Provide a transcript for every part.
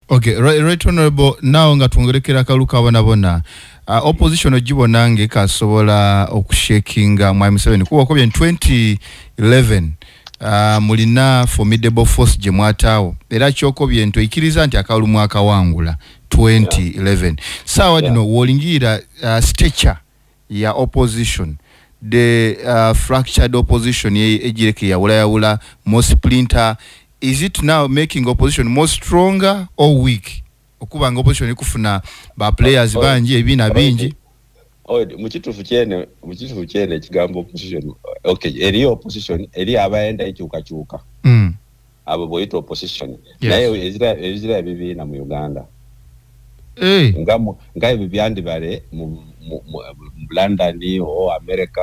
Okay, right honorable, now nga tuongerekera kaluka bona opposition ogibona nge kasobola okushakinga mwami Museveni kuba ko 2011 mulina formidable force je mwataawo era kyoko byento ikiriza nti akalu mwaka wangula 2011 sawa dino wolingira stature ya opposition the fractured opposition ejireke ya wula more splinter. Is it now making opposition more stronger or weak? Okubanga opposition ikufuna ba players banji ebina bingi. Muchitufu chene kigambo opposition. Okay, eri opposition eri abaenda ikyuka. Abo boyito opposition. Naye ezira bibina mu Uganda. Ngaye bibyandi bare mu London o America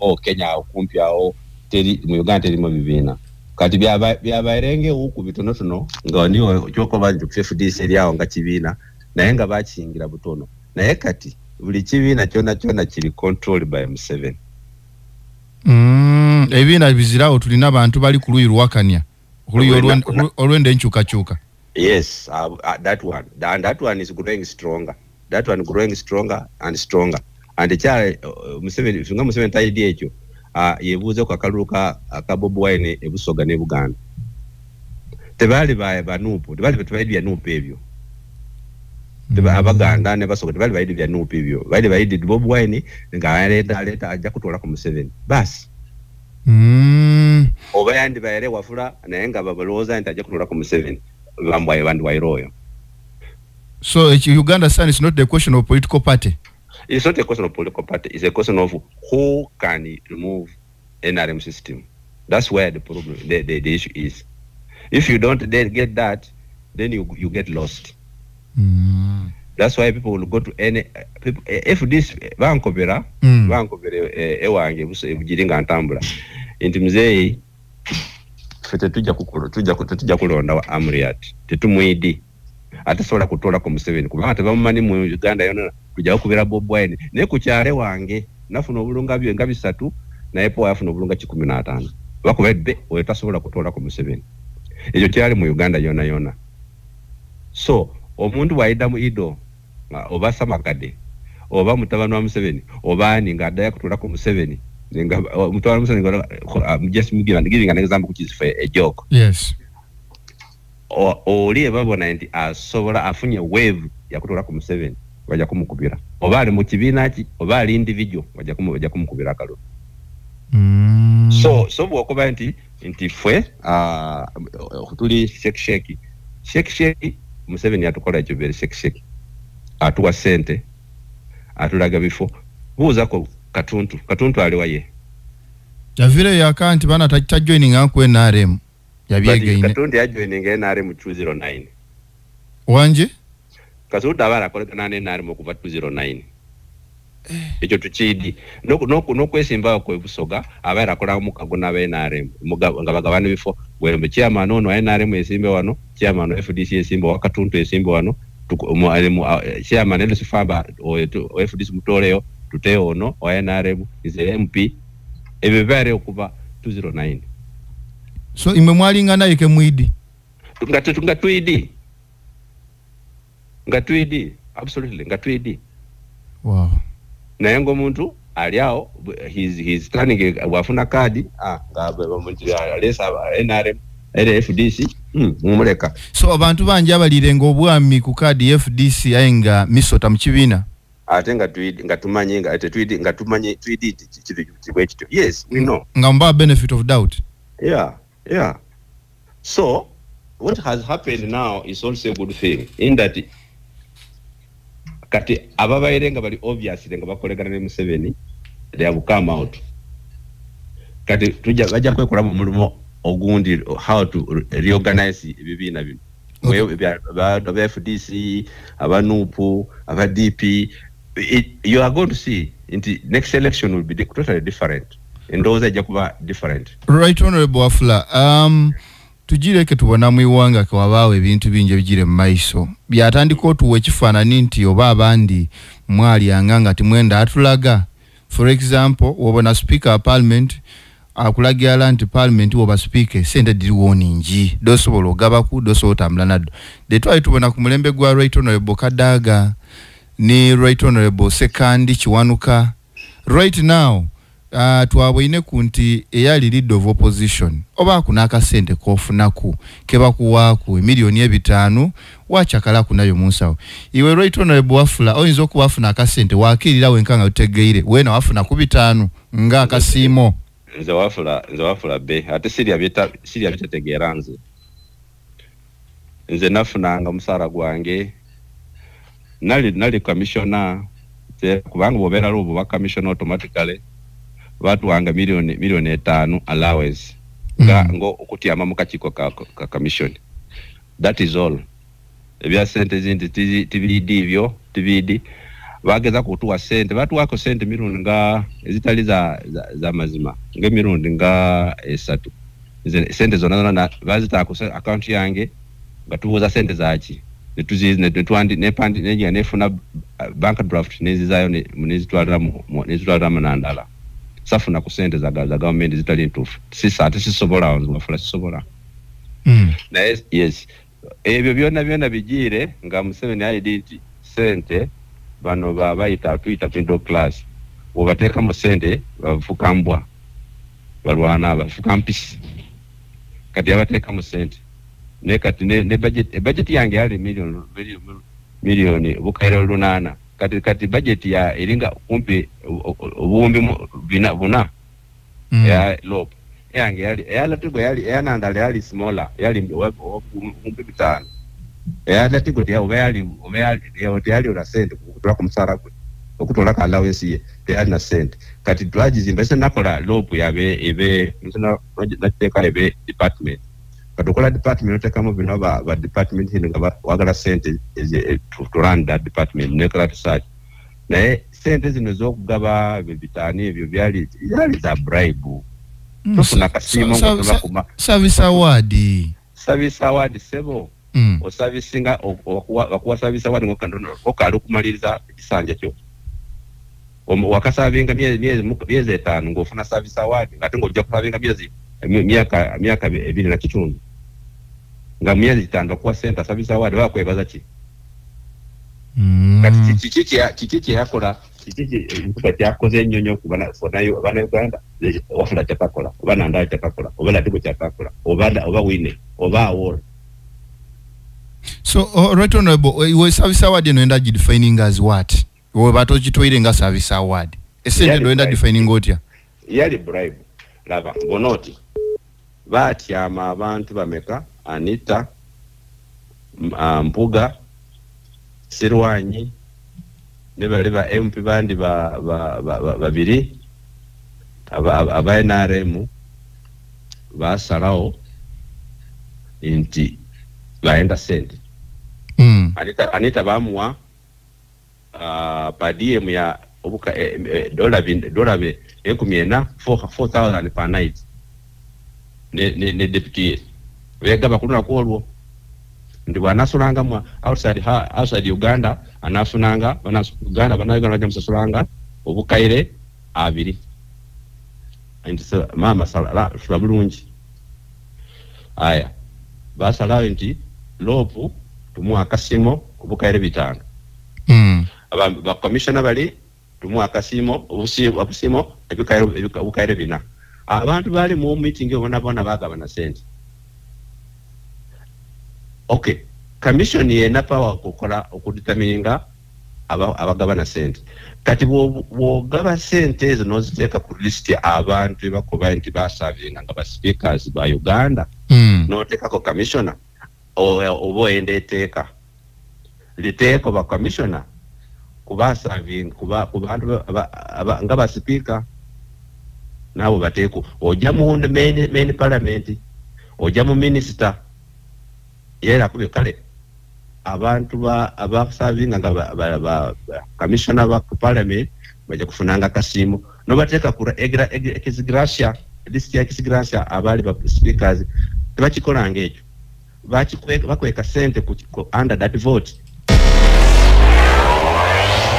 o Kenya okumpya o teri mu Uganda teri mu bibina. Kati byabarenge huku bitono nga niyo cyoko banje ku FDC lyawo nga kibina naye nga bakingira butono naye kati buli kibina cyona kiri controlled by M7. Ebina bizirawo tulina abantu bali ku luyi lwakanya olwende enchuka. Yes, that one. And that one is growing stronger. That one growing stronger and stronger. And the child Museveni funga Museveni idea ekyo yebuze kwa kaluka akabobo wine ebusoga ne Buganda. Tebali ba nupo, tebali bya nupo ebyo. Tebali abaganda ne basoga tebali bya nupo ebyo. Bali baidi bobo wine nga leta ajja kutola ku Museveni. Bas. Oba yandi bayere wafula naye nga babaloza nti ajja kutola ku Museveni. So Uganda son is not the question of political party. It's not a question of political party. It's a question of who can remove NRM system. That's where the problem, the issue is. If you don't then get that, then you get lost. That's why people will go to any people. If this Vancouver ewange bujiringa ntambula. Intimzei fete tujja kulonda wa Amriat tetumwidi atasobola kutola ku Museveni kuba tebamani mu Uganda yona kujja okubera Bob Wine ne ku kyale wange nafuna obulunga byo nga bisatu naye po yafuna obulunga 15 bakubedde oyo tasobola kutola ku Museveni ekyo kyali mu Uganda yona so omuntu waida mu Ido oba Samakade oba mutabano wa Museveni oba ni ngada kutola ku Museveni mutwala Museveni just giving an example which is for a joke. Yes. Oli babona nti asobola afunye wave ya kutola ku Museveni bajja kumukubira. Oba ali mu kibina ki oba ali individual bajja kumukubira kalo. So bwokoba nti fwe tuli shake Museveni atukola ekyo bere shake atuwa sente atulaga bifo buuza ko Katuntu aliwaye. Javire ya kanti bana ta joining anku NRM. Yabiege ine. Katuntu ya joining NRM 209. Wanje? Katuntu abara koleka na NRM okuva 209. Ekyo tuchidi. No kwesimba ko ebusoga abara kola mukago na NRM. Nga bagabana bifo wembe chairman ono wa NRM esimbe wano, chairman wa FDC esimbe wa Katuntu esimbe wano, chairman ele sifamba o FDC mutoleyo tuteo ono wa NRM is a MP ebevere okuva 209. So imemwalinga naye ke mwidi ngatwidi absolutely ngatwidi. Wow. Naye ngo muntu aliao he's turning wafuna kadi ngaba muntu alesa NRM ele FDC mumuleka. So abantu banje abalirenga obwami ku kadi FDC ayenga misota mukibina atenga ngatumanye ngatumanye tweedi kibwekito. Yes, we know. Ngamba benefit of doubt. Yeah. So what has happened now is also a good thing in that kati ababayirenga bali obviously nga bakolegana ne Museveni they have come out. Kati bajja kwekola mu mulimo ogundi how to reorganize ibibina bino. Aba FDC, aba NUP, aba DP. You are going to see in the next election will be totally different. And those are jakuba different. Right, Honorable Wafula. Tujireke tubona mwiwanga kwa bawe bintu binje bijire maiso. Byatandika otuwe kifaananyi nti oba abandi mwali anganga timwenda atulaga. For example, wabona Speaker of Parliament akulagira nti parliament oba speaker sente diriwo ningi dosobola ogabaku dosobola otambula naddo twali tubona ku mulembe gwa Right Honorable Kadaga ni Right Honorable Sekandi Kiwanuka right now twabwine ku nti eyali leader of opposition oba kunaka sente kofunaku kebakuwaaku emiliyoni 5 wachakala kunayo munsawo iwe Right Honorable Wafula oyinza okuwafuna akasente wakirira wenkanga utegeire wena wafuna ku 5 nga akasimo nze wafula be ate siriya bitategeera nze nafunanga musara gwange nali commissioner kubanga bobera rubo ba commissioner automatically watu wanga milioni 5 allowance ngo okutiama mu kachiko ka commission. That is all. Ebya sente zindi TVD bageza kutuwa sente batu wako sente mirundi nga ezitali za mazima nge mirundi nga 3 sente zona na bazita ku account yange batubuza sente zachi netwandi nepandi nefuna bank draft nezizayo nezitwala manandala safuna ku sente za government zitali ntufu sisobola wafula sisobola na yes ebyo byonna bijire nga Museveni ayidinti sente bano bayita twita middle class obateka mu sente bafukambwa balwana bafukampisi kati abateka mu sente ne kati ne budget yange yali milioni bukaira 8 kati budget ya iringa kumpi obuumbi buna ya lob yange yali tigo yali yanandale yali smaller yali obuumbi 5 yali tigo yali ora sente kutola ku musara gwe okutola ka allowance ye yali na sente kati twajizimba se nakola lob yabe nateka ebe department katukola department otekamo bino ba department hino nga wagala sente to run that department nekala research na sente zino zokugaba bibitani ebyo byali za bribe tufuna kasimo ngoba kuma service award sebo o service nga okuwa service award ngokandono okalo kumaliriza kisanja kyo wakasavinga miezi 5 ngofuna service award ngati ngojja kusavinga miaka 2 na kitundu nga miezi 5 kwa center service award bakwebaza ki kati chichichi yakola chichichi yakoze nyonyo kubana fonayo bana Uganda wafula chatakola bana ndaya chatakola obala tigo chatakola oba wine oba award. So Right Honorable we service award no enda defining as what we bato chitoire nga service award essentially no enda defining otya yali bribe lava bonoti batyama abantu bameka Anita Mpuga Sirwanyi nebaliba MP bandi babiri aba NRM basalawo inti baenda sente Anita bamwa padiem ya obuka dola be ekumiena 4,000 per night ne deputy wega bakuluna kwolwo ndi bwanasulanga mwa outside Uganda anafunanga Uganda banayigana jamsasulanga obukaire 2 andi so mama sala bulungi aya basala inti lopu tumu akasimo obukaire 5 ba commissioner bali tumu akasimo obusimo obukaire 4 abantu bali mu meeting obona bagabana sente. Okay, commission yena power kukola okudetermininga abagabana sente kati bo gaba sente ezo noziteka ku list ya abantu bakoba nti basavinga nga ba speakers ba Uganda no teka ko commissioner obo ende teka liteko ba commissioner kuba serving kuba abantu nga ba speaker nabo bateko oja mu main parliament oja mu minister yera kube kale abantu abasavinga nga commissioner ba parliament baje kufunanga kasimu no bateka kura exgracia list ya exgracia abali ba speakers tebachikola ngecho bakweka sente ku under that vote.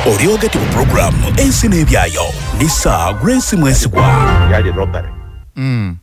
Oriogeti program ensine byayo Nisa Grace Mwesigwa yali robbery Mm.